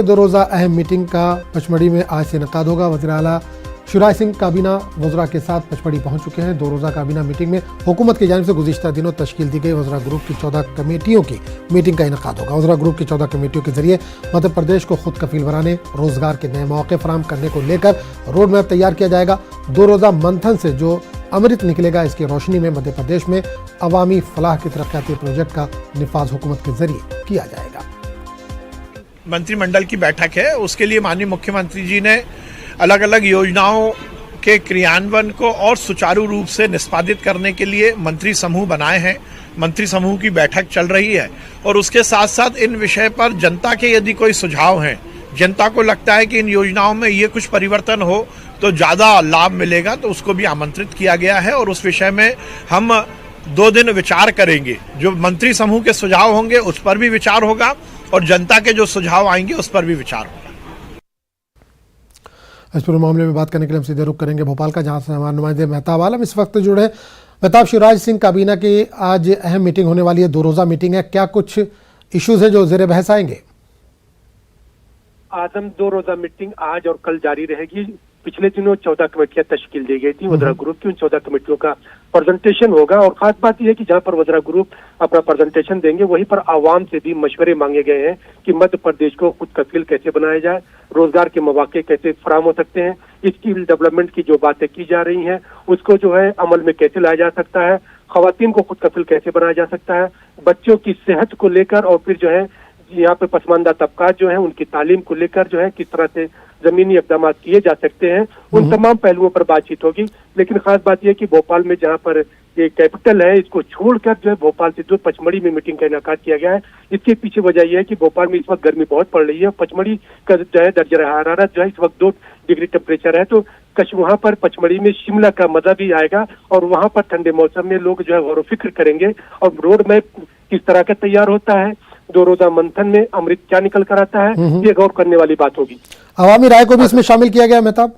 दो रोज़ा अहम मीटिंग का पचमढ़ी में आज से इनेकाद होगा। वज़ीर आला शिवराज सिंह काबीना वज़रा के साथ पचमढ़ी पहुंच चुके हैं। दो रोज़ा काबीना मीटिंग में हुकूमत की जानिब से गुज़िश्ता दिनों तश्कील दी गई वज़रा ग्रुप की 14 कमेटियों की मीटिंग का इनेकाद होगा। वज़रा ग्रुप की 14 कमेटियों के जरिए मध्य प्रदेश को खुद कफील बनाने, रोजगार के नए मौके फराहम करने को लेकर रोड मैप तैयार किया जाएगा। दो रोज़ा मंथन से जो अमृत निकलेगा, इसकी रोशनी में मध्य प्रदेश में अवामी फलाह के तरक्याती प्रोजेक्ट का निफाज हुकूमत के जरिए किया जाएगा। मंत्रिमंडल की बैठक है, उसके लिए माननीय मुख्यमंत्री जी ने अलग अलग योजनाओं के क्रियान्वयन को और सुचारू रूप से निष्पादित करने के लिए मंत्री समूह बनाए हैं। मंत्री समूह की बैठक चल रही है और उसके साथ साथ इन विषय पर जनता के यदि कोई सुझाव हैं, जनता को लगता है कि इन योजनाओं में ये कुछ परिवर्तन हो तो ज्यादा लाभ मिलेगा, तो उसको भी आमंत्रित किया गया है और उस विषय में हम 2 दिन विचार करेंगे। जो मंत्री समूह के सुझाव होंगे उस पर भी विचार होगा और जनता के जो सुझाव आएंगे उस पर भी विचार होगा। इस पूरे मामले में बात करने के लिए हम सीधे रुख करेंगे भोपाल का, जहां से हमारे नुमाइंदे मेहताब आलम इस वक्त जुड़े हैं। मेहताब, शिवराज सिंह काबीना की आज अहम मीटिंग होने वाली है, 2 रोज़ा मीटिंग है, क्या कुछ इश्यूज है जो ज़ेरे बहस आएंगे? आजम 2 रोज़ा मीटिंग आज और कल जारी रहेगी। पिछले दिनों 14 कमेटियां तश्कील दी गई थी वज़रा ग्रुप की, उन 14 कमेटियों का प्रेजेंटेशन होगा और खास बात यह है कि जहां पर वज़रा ग्रुप अपना प्रेजेंटेशन देंगे वहीं पर आवाम से भी मशवरे मांगे गए हैं कि मध्य प्रदेश को खुद कफील कैसे बनाया जाए, रोजगार के मौके कैसे फराहम हो सकते हैं, स्किल डेवलपमेंट की जो बातें की जा रही हैं उसको जो है अमल में कैसे लाया जा सकता है, खवातीन को खुद कफील कैसे बनाया जा सकता है, बच्चों की सेहत को लेकर और फिर जो है यहाँ पे पसमानदा तबकात जो है उनकी तालीम को लेकर जो है किस तरह से जमीनी इक़दाम किए जा सकते हैं, उन तमाम पहलुओं पर बातचीत होगी। लेकिन खास बात यह कि भोपाल में जहाँ पर ये कैपिटल है, इसको छोड़कर जो है भोपाल से जो पचमढ़ी में मीटिंग का इनेकाद किया गया है। इसके पीछे वजह यह है कि भोपाल में इस वक्त गर्मी बहुत पड़ रही है। पचमढ़ी का जो है दर्जा हरारत जो है इस वक्त 2 डिग्री टेम्परेचर है, तो वहाँ पर पचमढ़ी में शिमला का मजा भी आएगा और वहाँ पर ठंडे मौसम में लोग जो है गौर फिक्र करेंगे और रोड मैप किस तरह का तैयार होता है, 2 रोज़ा मंथन में अमृत क्या निकल कर आता है, ये गौर करने वाली बात होगी। अवामी राय को भी इसमें शामिल किया गया मेहताब?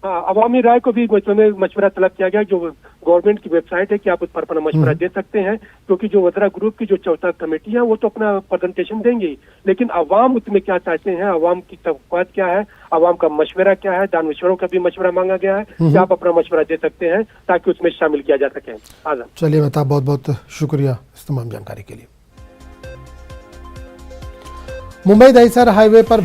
हाँ, अवामी राय को भी मशवरा तलब किया गया। जो गवर्नमेंट की वेबसाइट है कि आप उस पर अपना मशवरा दे सकते हैं, क्योंकि जो वज़रा ग्रुप की जो 14 कमेटी है वो तो अपना प्रेजेंटेशन देंगी, लेकिन अवाम उसमें क्या चाहते हैं, अवाम की तवक्कुआत क्या है, अवाम का मशवरा क्या है, दानश्वरों का भी मशवरा मांगा गया है कि आप अपना मशवरा दे सकते हैं ताकि उसमें शामिल किया जा सके। आज़म, चलिए मेहताब, बहुत बहुत शुक्रिया इस तमाम जानकारी के लिए। मुंबई दहिसर हाईवे पर